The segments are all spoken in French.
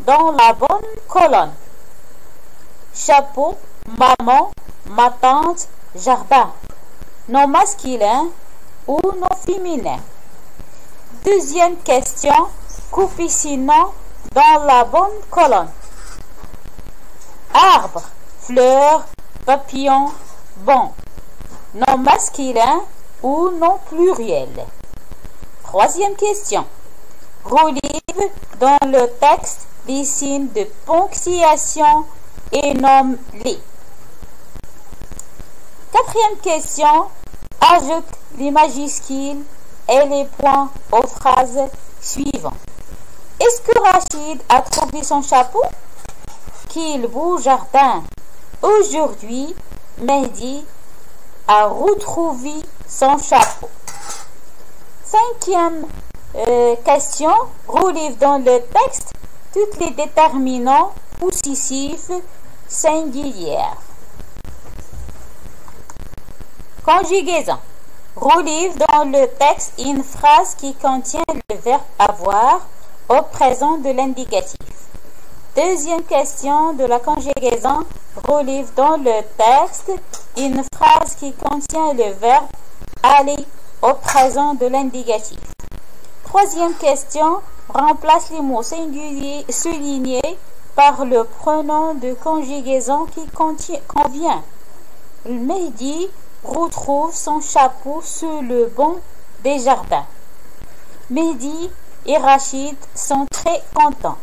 dans la bonne colonne. Chapeau, maman, ma tante, jardin. Non masculin ou non féminin. Deuxième question, coupe ici non dans la bonne colonne. Arbre, fleur, papillon, bon. Non masculin ou non pluriel. Troisième question. Relive dans le texte les signes de ponctuation et nomme-les. Quatrième question. Ajoute les majuscules et les points aux phrases suivantes. Est-ce que Rachid a trouvé son chapeau? Quel beau jardin! Aujourd'hui, Mehdi a retrouvé son chapeau. Cinquième question. Relève dans le texte toutes les déterminants possessifs singulières. Conjugaison. Relève dans le texte une phrase qui contient le verbe avoir au présent de l'indicatif. Deuxième question de la conjugaison. Relève dans le texte une phrase qui contient le verbe aller au présent de l'indicatif. Troisième question. Remplace les mots singuliers soulignés par le pronom de conjugaison qui convient. Mehdi retrouve son chapeau sur le banc des jardins. Mehdi et Rachid sont très contents.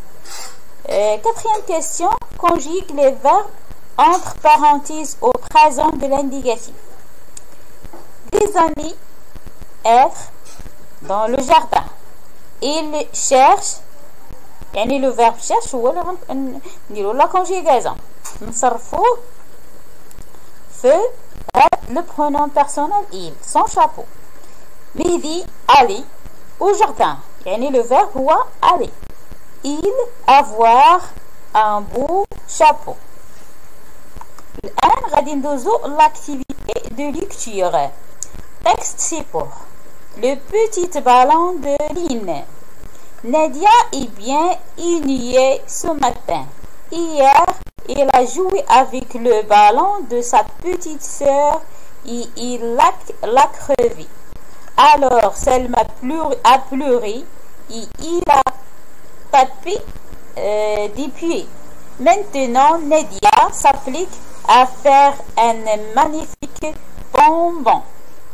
Quatrième question. Conjugue les verbes entre parenthèses au présent de l'indicatif. Des amis, être dans le jardin. Il cherche, يعني le verbe cherche هو اللي نديرو la conjugaison. نصرفو في le pronom personnel il, son chapeau. Mehdi aller au jardin. يعني le verbe هو aller. Il avoir un beau chapeau. الآن غادي ندوزو l'activité de lecture. Texte support. Le petit ballon de Line. Nadia est bien ennuyée ce matin. Hier, il a joué avec le ballon de sa petite sœur et il l'a crevé. Alors, Selma a pleuré et il a tapé des pieds. Maintenant, Nadia s'applique à faire un magnifique bonbon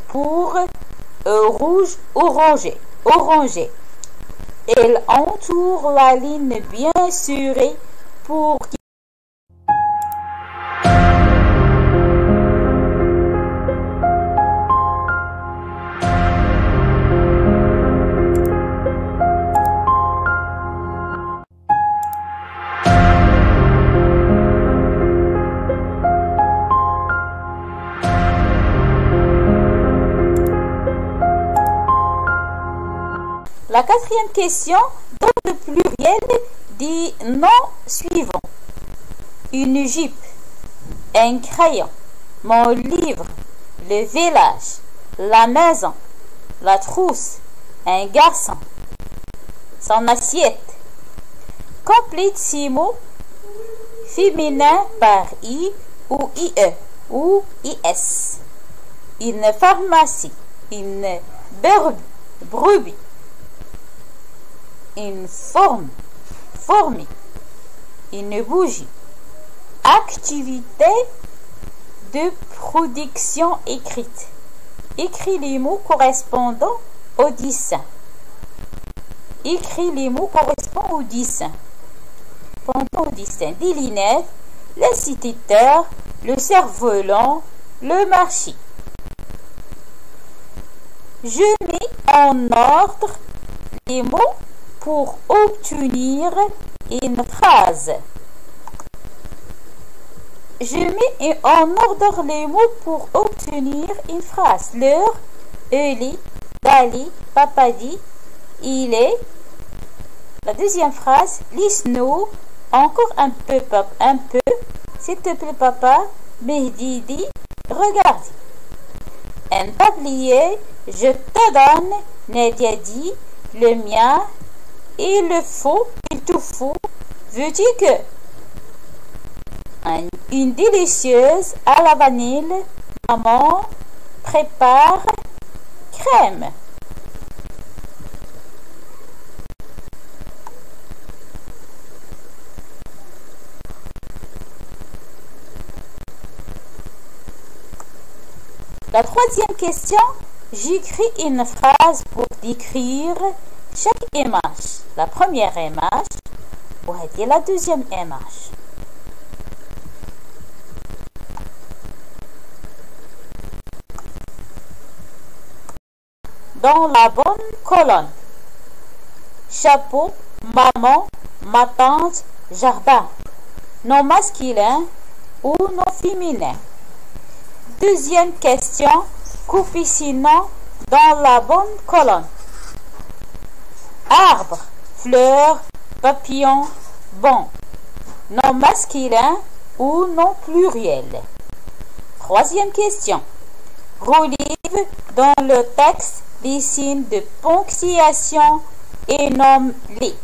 pour rouge orangé. Elle entoure la ligne bien serrée pour La quatrième question, dans le pluriel des noms suivants. Une jupe, un crayon, mon livre, le village, la maison, la trousse, un garçon, son assiette. Complète ces mots féminins par I ou IE ou IS. Une pharmacie, une brebis. Une fourmi, une bougie. Activité de production écrite. Écris les mots correspondant au dessin. Écris les mots correspondant au dessin. Pendant au dessin, des lunettes, l'instituteur, le cerf-volant, le marché. Je mets en ordre les mots pour obtenir une phrase. Je mets en ordre les mots pour obtenir une phrase. L'heure, elle, Dali, papa dit, il est. La deuxième phrase, lisse-nous, encore un peu, s'il te plaît papa, Mehdi dit, regarde. Un tablier, je te donne, Nadia dit, le mien. Il te faut Veux-tu que une délicieuse à la vanille, maman prépare crème. La troisième question, j'écris une phrase pour décrire chaque image. La première image et la deuxième image. Dans la bonne colonne, chapeau, maman, ma tante, jardin, non masculin ou non féminin. Deuxième question, coefficient dans la bonne colonne. Arbre, fleur, papillon, bon, non masculin ou non pluriel. Troisième question, relève dans le texte les signes de ponctuation et nomme-les.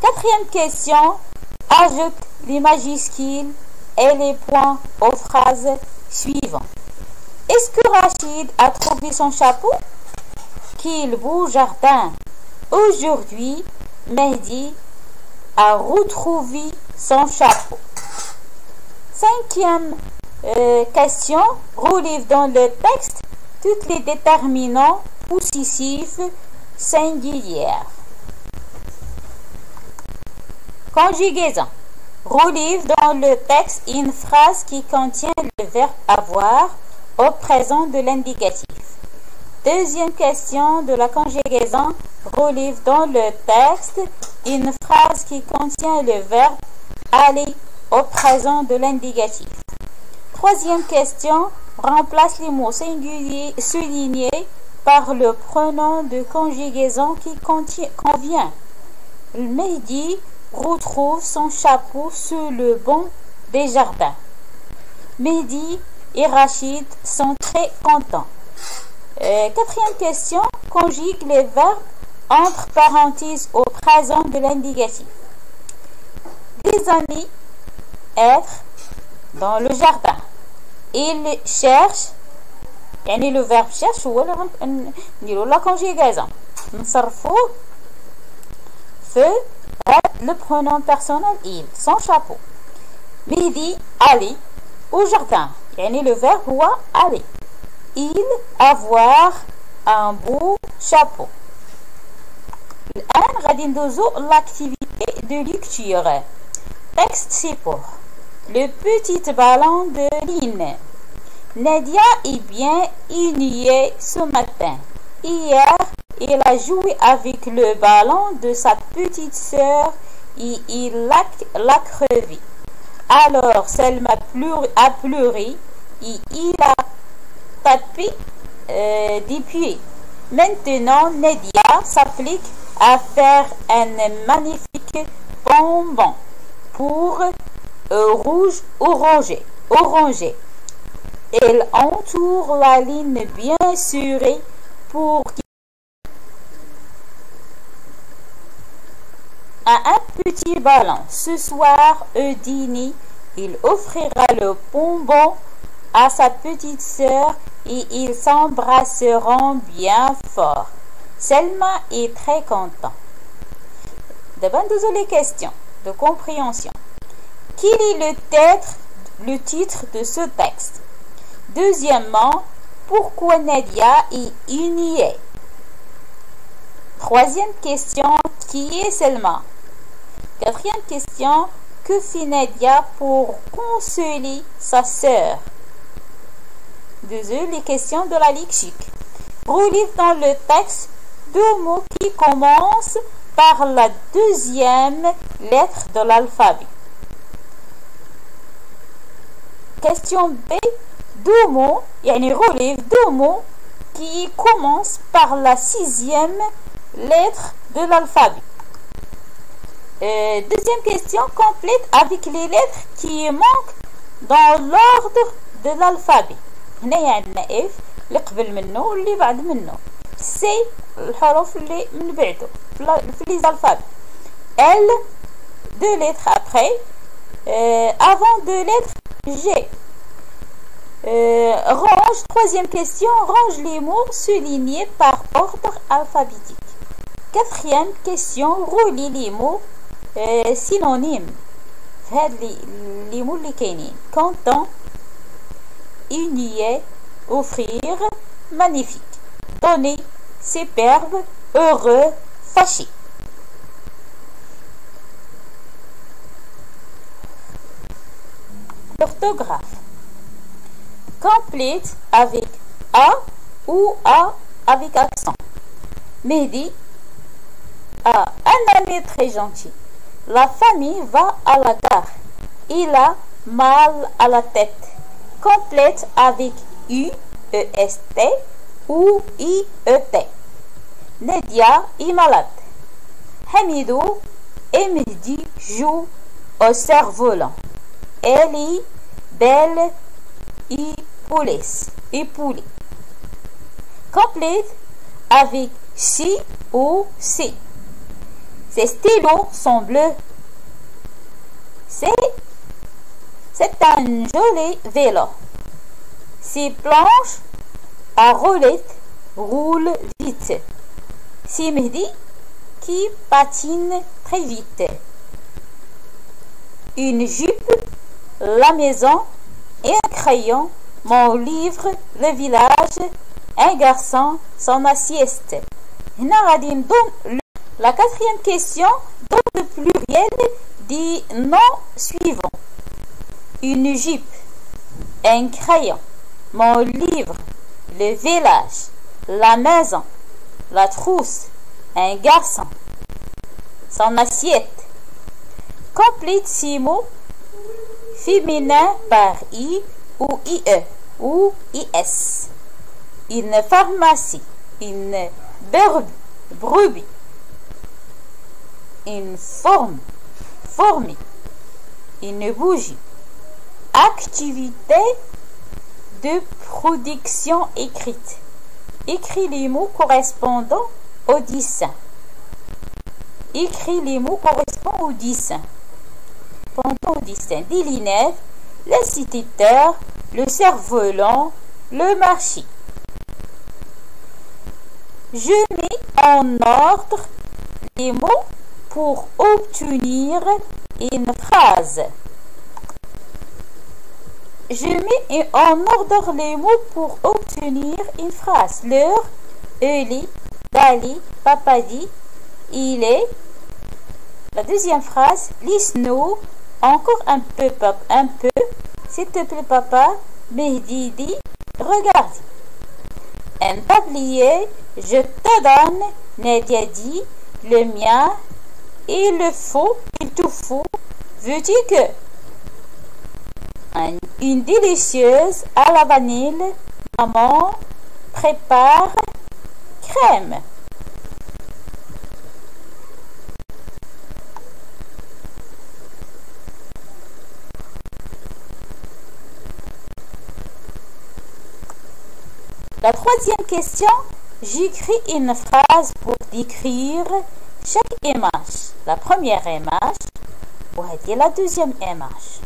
Quatrième question, ajoute les majuscules et les points aux phrases suivantes. Est-ce que Rachid a trouvé son chapeau? Quel beau jardin! Aujourd'hui, Mehdi a retrouvé son chapeau. Cinquième question, relève dans le texte tous les déterminants possessifs singuliers. Conjugaison. Relève dans le texte une phrase qui contient le verbe avoir au présent de l'indicatif. Deuxième question de la conjugaison. Relève dans le texte une phrase qui contient le verbe aller au présent de l'indicatif. Troisième question. Remplace les mots singuliers soulignés par le pronom de conjugaison qui convient. Le Mehdi retrouve son chapeau sur le banc des jardins. Mehdi et Rachid sont très contents. Quatrième question, conjugue les verbes entre parenthèses au présent de l'indicatif. Des amis, être dans le jardin. Il cherche, يعني le verbe cherche هو اللي نديرو la conjugaison. نصرفوه في le pronom personnel il, son chapeau. Mehdi aller au jardin. يعني le verbe هو aller. Il avoir un beau chapeau. الآن غادي ندوزو l'activité de lecture. Texte support. Le petit ballon de Line. Nadia est bien ennuyée ce matin. Hier, il a joué avec le ballon de sa petite sœur et il l'a crevé. Alors, Selma a pleuré et il a tapé des pieds. Maintenant, Nadia s'applique à faire un magnifique bonbon pour rouge orangé. Elle entoure la ligne bien serrée pour un petit ballon. Ce soir, au dîner, il offrira le bonbon à sa petite sœur et ils s'embrasseront bien fort. Selma est très content. D'abord, les questions de compréhension. Quel est le titre de ce texte? Deuxièmement, pourquoi Nadia est ennuyée? Troisième question, qui est Selma? Quatrième question, que fait Nadia pour consoler sa sœur? Deuxième, les questions de la lexique. Relève dans le texte deux mots qui commencent par la deuxième lettre de l'alphabet. Question B, deux mots, relève deux mots qui commencent par la sixième lettre de l'alphabet. Deuxième question, complète avec les lettres qui manquent dans l'ordre de l'alphabet. هنا عندنا F اللي قبل منه واللي بعد منه. C الحروف اللي من بعده في الألفابet. L, 2 lettres après, avant 2 lettres G. Troisième question, range les mots soulignés par ordre alphabétique. Quatrième question, relie les mots synonymes. Les mots les كاينين. Content, unier, offrir, magnifique. Donner, superbe, heureux, fâché. L'orthographe. Complète avec A ou A avec accent. Mehdi a un ami très gentil. La famille va à la gare. Il a mal à la tête. Complète avec U, E-S-T ou I-E-T. Nadia est malade. Hamidou et Mehdi jouent au cerf-volant. Elle est belle et poulet. Complète avec C ou C. Ses stylos sont bleus. C'est un joli vélo. Ses planches à roulettes roulent vite. C'est Mehdi qui patine très vite. Une jupe, la maison et un crayon, mon livre, le village, un garçon, son sieste. La quatrième question donne le pluriel des noms suivants. Une jupe, un crayon, mon livre, le village, la maison, la trousse, un garçon, son assiette. Complète ces mots féminin par I ou IE ou IS. Une pharmacie, une brebis, une fourmi, une bougie. Activité de production écrite. Écris les mots correspondant au dessin. Écris les mots correspondant au dessin. Pendant au dessin, des lunettes, l'instituteur, le cerf-volant, le marché. Je mets en ordre les mots pour obtenir une phrase. Je mets en ordre les mots pour obtenir une phrase. L'heure, Eli, Dali, papa dit, il est. La deuxième phrase, lisse-nous, encore un peu, s'il te plaît papa, Mehdi dit, regarde. Un tablier, je te donne, Nadia dit, le mien, il le faut, il te faut, veux-tu que? Une délicieuse à la vanille, maman prépare crème. La troisième question, j'écris une phrase pour décrire chaque image. La première image, ou la deuxième image.